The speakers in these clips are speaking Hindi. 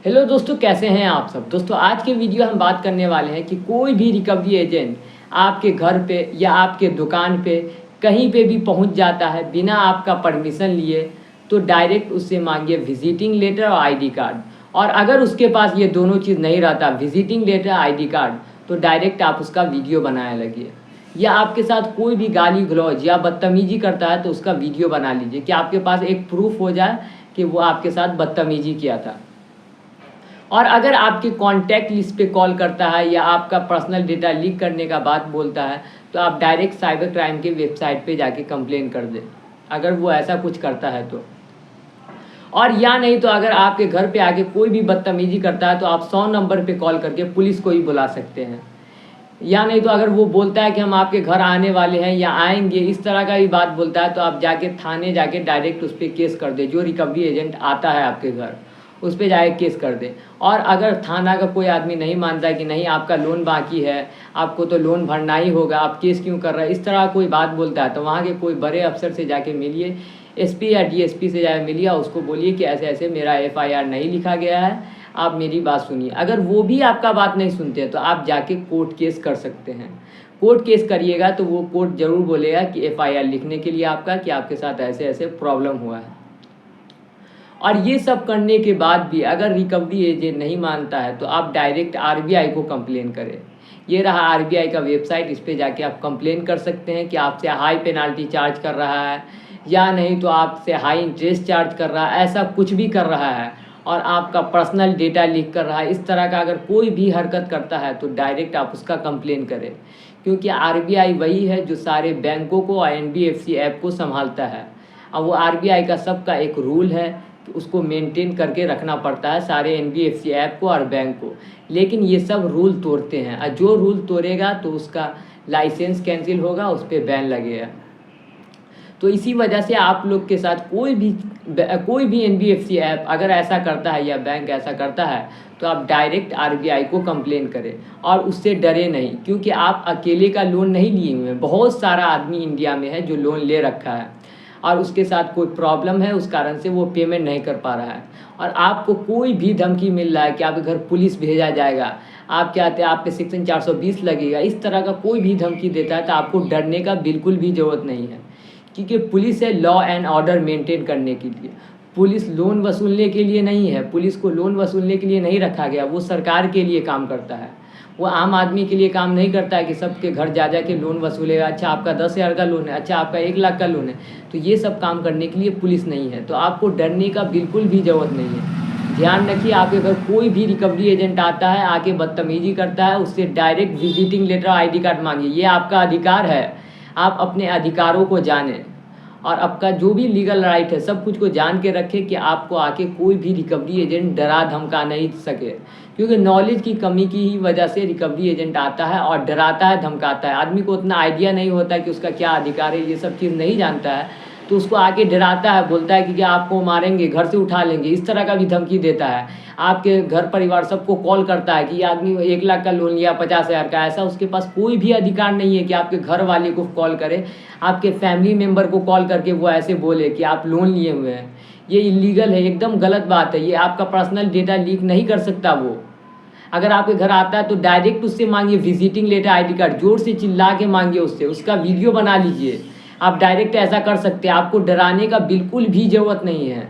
हेलो दोस्तों, कैसे हैं आप सब। दोस्तों, आज के वीडियो हम बात करने वाले हैं कि कोई भी रिकवरी एजेंट आपके घर पे या आपके दुकान पे कहीं पे भी पहुंच जाता है बिना आपका परमिशन लिए, तो डायरेक्ट उससे मांगिए विजिटिंग लेटर और आईडी कार्ड। और अगर उसके पास ये दोनों चीज़ नहीं रहता, विजिटिंग लेटर आईडी कार्ड, तो डायरेक्ट आप उसका वीडियो बनाने लगिए। या आपके साथ कोई भी गाली गलौज या बदतमीजी करता है तो उसका वीडियो बना लीजिए कि आपके पास एक प्रूफ हो जाए कि वो आपके साथ बदतमीजी किया था। और अगर आपके कॉन्टैक्ट लिस्ट पे कॉल करता है या आपका पर्सनल डेटा लीक करने का बात बोलता है, तो आप डायरेक्ट साइबर क्राइम के वेबसाइट पे जाके कंप्लेन कर दें, अगर वो ऐसा कुछ करता है तो। और या नहीं तो अगर आपके घर पे आके कोई भी बदतमीजी करता है तो आप 100 नंबर पे कॉल करके पुलिस को ही बुला सकते हैं। या नहीं तो अगर वो बोलता है कि हम आपके घर आने वाले हैं या आएंगे, इस तरह का भी बात बोलता है, तो आप जाके थाने जाके डायरेक्ट उस पर केस कर दें। जो रिकवरी एजेंट आता है आपके घर, उस पर जाके केस कर दें। और अगर थाना का कोई आदमी नहीं मानता है कि नहीं आपका लोन बाकी है, आपको तो लोन भरना ही होगा, आप केस क्यों कर रहे हैं, इस तरह कोई बात बोलता है, तो वहाँ के कोई बड़े अफसर से जाके मिलिए, एसपी या डीएसपी से जाके मिलिए, उसको बोलिए कि ऐसे ऐसे मेरा एफआईआर नहीं लिखा गया है, आप मेरी बात सुनिए। अगर वो भी आपका बात नहीं सुनते हैं तो आप जाके कोर्ट केस कर सकते हैं। कोर्ट केस करिएगा तो वो कोर्ट ज़रूर बोलेगा कि एफआईआर लिखने के लिए आपका, कि आपके साथ ऐसे ऐसे प्रॉब्लम हुआ है। और ये सब करने के बाद भी अगर रिकवरी एजेंट नहीं मानता है तो आप डायरेक्ट आरबीआई को कंप्लेन करें। ये रहा आरबीआई का वेबसाइट, इस पे जाके आप कंप्लेन कर सकते हैं कि आपसे हाई पेनाल्टी चार्ज कर रहा है, या नहीं तो आपसे हाई इंटरेस्ट चार्ज कर रहा है, ऐसा कुछ भी कर रहा है और आपका पर्सनल डेटा लीक कर रहा है। इस तरह का अगर कोई भी हरकत करता है तो डायरेक्ट आप उसका कंप्लेन करें, क्योंकि आरबीआई वही है जो सारे बैंकों को और एनबीएफसी ऐप को संभालता है। अब वो आरबीआई का सबका एक रूल है कि उसको मेंटेन करके रखना पड़ता है, सारे एनबीएफसी ऐप को और बैंक को। लेकिन ये सब रूल तोड़ते हैं, और जो रूल तोड़ेगा तो उसका लाइसेंस कैंसिल होगा, उस पर बैन लगेगा। तो इसी वजह से आप लोग के साथ कोई भी एनबीएफसी ऐप अगर ऐसा करता है या बैंक ऐसा करता है, तो आप डायरेक्ट आरबीआई को कंप्लेन करें और उससे डरे नहीं, क्योंकि आप अकेले का लोन नहीं लिए हुए हैं। बहुत सारा आदमी इंडिया में है जो लोन ले रखा है और उसके साथ कोई प्रॉब्लम है, उस कारण से वो पेमेंट नहीं कर पा रहा है। और आपको कोई भी धमकी मिल रहा है कि आपके घर पुलिस भेजा जाएगा, आप क्या आते हैं, आप पे सेक्शन 420 लगेगा, इस तरह का कोई भी धमकी देता है, तो आपको डरने का बिल्कुल भी ज़रूरत नहीं है। क्योंकि पुलिस है लॉ एंड ऑर्डर मेंटेन करने के लिए। पुलिस लोन वसूलने के लिए नहीं है, पुलिस को लोन वसूलने के लिए नहीं रखा गया, वो सरकार के लिए काम करता है। वो आम आदमी के लिए काम नहीं करता है कि सबके घर जा जा के लोन वसूलेगा। अच्छा आपका 10,000 का लोन है, अच्छा आपका 1 लाख का लोन है, तो ये सब काम करने के लिए पुलिस नहीं है। तो आपको डरने का बिल्कुल भी ज़रूरत नहीं है। ध्यान रखिए, आपके घर कोई भी रिकवरी एजेंट आता है, आके बदतमीजी करता है, उससे direct visiting letter ID card मांगिए। ये आपका अधिकार है, आप अपने अधिकारों को जानें और आपका जो भी लीगल राइट है सब कुछ को जान के रखें कि आपको आके कोई भी रिकवरी एजेंट डरा धमका नहीं सके। क्योंकि नॉलेज की कमी की ही वजह से रिकवरी एजेंट आता है और डराता है, धमकाता है। आदमी को उतना आइडिया नहीं होता है कि उसका क्या अधिकार है, ये सब चीज़ नहीं जानता है, तो उसको आके डराता है, बोलता है कि क्या आपको मारेंगे, घर से उठा लेंगे, इस तरह का भी धमकी देता है। आपके घर परिवार सबको कॉल करता है कि ये आदमी 1 लाख का लोन लिया, 50,000 का। ऐसा उसके पास कोई भी अधिकार नहीं है कि आपके घर वाले को कॉल करे, आपके फैमिली मेम्बर को कॉल करके वो ऐसे बोले कि आप लोन लिए हुए हैं। ये इलीगल है, एकदम गलत बात है। ये आपका पर्सनल डेटा लीक नहीं कर सकता वो। अगर आपके घर आता है तो डायरेक्ट उससे मांगिए विजिटिंग लेटर आईडी कार्ड, जोर से चिल्ला के मांगिए उससे, उसका वीडियो बना लीजिए। आप डायरेक्ट ऐसा कर सकते हैं, आपको डराने का बिल्कुल भी ज़रूरत नहीं है।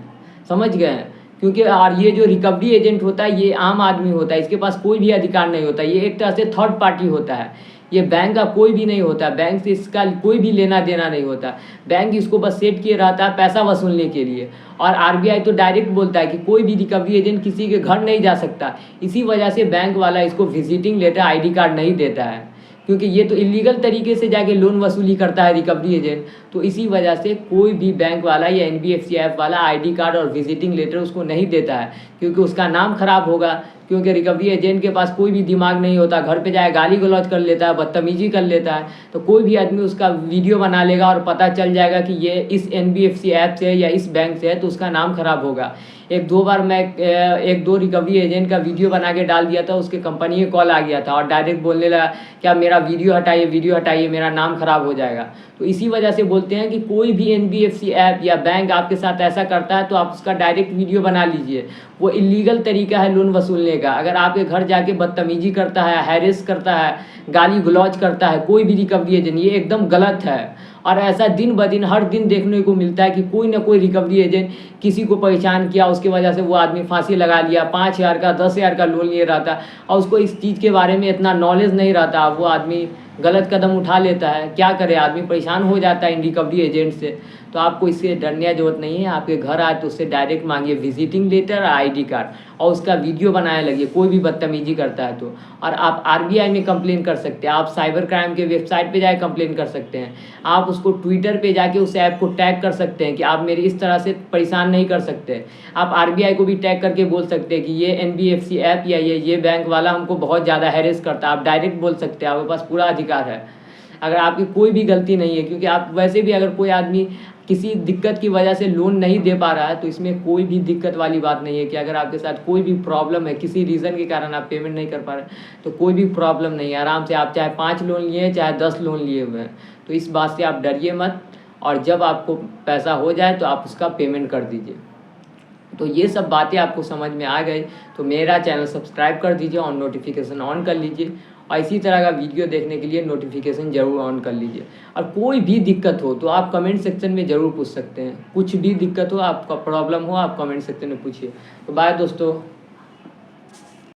समझ गए? क्योंकि और ये जो रिकवरी एजेंट होता है ये आम आदमी होता है, इसके पास कोई भी अधिकार नहीं होता। ये एक तरह से थर्ड पार्टी होता है, ये बैंक का कोई भी नहीं होता। बैंक से इसका कोई भी लेना देना नहीं होता। बैंक इसको बस सेट किए रहता है पैसा वसूलने के लिए। और आरबीआई तो डायरेक्ट बोलता है कि कोई भी रिकवरी एजेंट किसी के घर नहीं जा सकता। इसी वजह से बैंक वाला इसको विजिटिंग लेटर आईडी कार्ड नहीं देता है, क्योंकि ये तो इलीगल तरीके से जाके लोन वसूली करता है रिकवरी एजेंट। तो इसी वजह से कोई भी बैंक वाला या एनबीएफसी ऐप वाला आईडी कार्ड और विजिटिंग लेटर उसको नहीं देता है, क्योंकि उसका नाम खराब होगा। क्योंकि रिकवरी एजेंट के पास कोई भी दिमाग नहीं होता, घर पे जाए गाली गलौज कर लेता है, बदतमीजी कर लेता है, तो कोई भी आदमी उसका वीडियो बना लेगा और पता चल जाएगा कि ये इस NBFC ऐप से है या इस बैंक से है, तो उसका नाम खराब होगा। एक दो बार मैं एक दो रिकवरी एजेंट का वीडियो बना के डाल दिया था, उसके कंपनी के कॉल आ गया था और डायरेक्ट बोलने लगा क्या मेरा वीडियो हटाइए, मेरा नाम खराब हो जाएगा। तो इसी वजह से बोलते हैं कि कोई भी NBFC ऐप या बैंक आपके साथ ऐसा करता है तो आप उसका डायरेक्ट वीडियो बना लीजिए। वो इलीगल तरीका है लोन वसूलने का। अगर आपके घर जाके बदतमीजी करता है, हैरेस करता है, गाली गलौज करता है कोई भी रिकवरी एजेंट, ये एकदम गलत है। और ऐसा दिन ब दिन हर दिन देखने को मिलता है कि कोई ना कोई रिकवरी एजेंट किसी को परेशान किया, उसकी वजह से वो आदमी फांसी लगा लिया, 5,000 का 10,000 का लोन लिए रहता और उसको इस चीज़ के बारे में इतना नॉलेज नहीं रहता, वो आदमी गलत कदम उठा लेता है। क्या करे, आदमी परेशान हो जाता है इन रिकवरी एजेंट से। तो आपको इससे डरने की ज़रूरत नहीं है। आपके घर आए तो उससे डायरेक्ट मांगिए विजिटिंग लेटर और ID कार्ड और उसका वीडियो बनाने लगिए कोई भी बदतमीजी करता है तो। और आप RBI में कंप्लेन कर सकते हैं, आप साइबर क्राइम के वेबसाइट पे जाके कंप्लेन कर सकते हैं, आप उसको ट्विटर पे जाके उस ऐप को टैग कर सकते हैं कि आप मेरी इस तरह से परेशान नहीं कर सकते। आप RBI को भी टैग करके बोल सकते हैं कि ये NBFC ऐप या ये बैंक वाला हमको बहुत ज़्यादा हैरेस करता है। आप डायरेक्ट बोल सकते हैं, आपके पास पूरा अधिकार है। अगर आपकी कोई भी गलती नहीं है, क्योंकि आप वैसे भी अगर कोई आदमी किसी दिक्कत की वजह से लोन नहीं दे पा रहा है तो इसमें कोई भी दिक्कत वाली बात नहीं है कि अगर आपके साथ कोई भी प्रॉब्लम है, किसी रीज़न के कारण आप पेमेंट नहीं कर पा रहे तो कोई भी प्रॉब्लम नहीं है। आराम से आप चाहे 5 लोन लिए हैं चाहे 10 लोन लिए हुए हैं, तो इस बात से आप डरिए मत। और जब आपको पैसा हो जाए तो आप उसका पेमेंट कर दीजिए। तो ये सब बातें आपको समझ में आ गई तो मेरा चैनल सब्सक्राइब कर दीजिए और नोटिफिकेशन ऑन कर लीजिए। और इसी तरह का वीडियो देखने के लिए नोटिफिकेशन ज़रूर ऑन कर लीजिए। और कोई भी दिक्कत हो तो आप कमेंट सेक्शन में ज़रूर पूछ सकते हैं। कुछ भी दिक्कत हो, आपका प्रॉब्लम हो, आप कमेंट सेक्शन में पूछिए। तो बाय दोस्तों।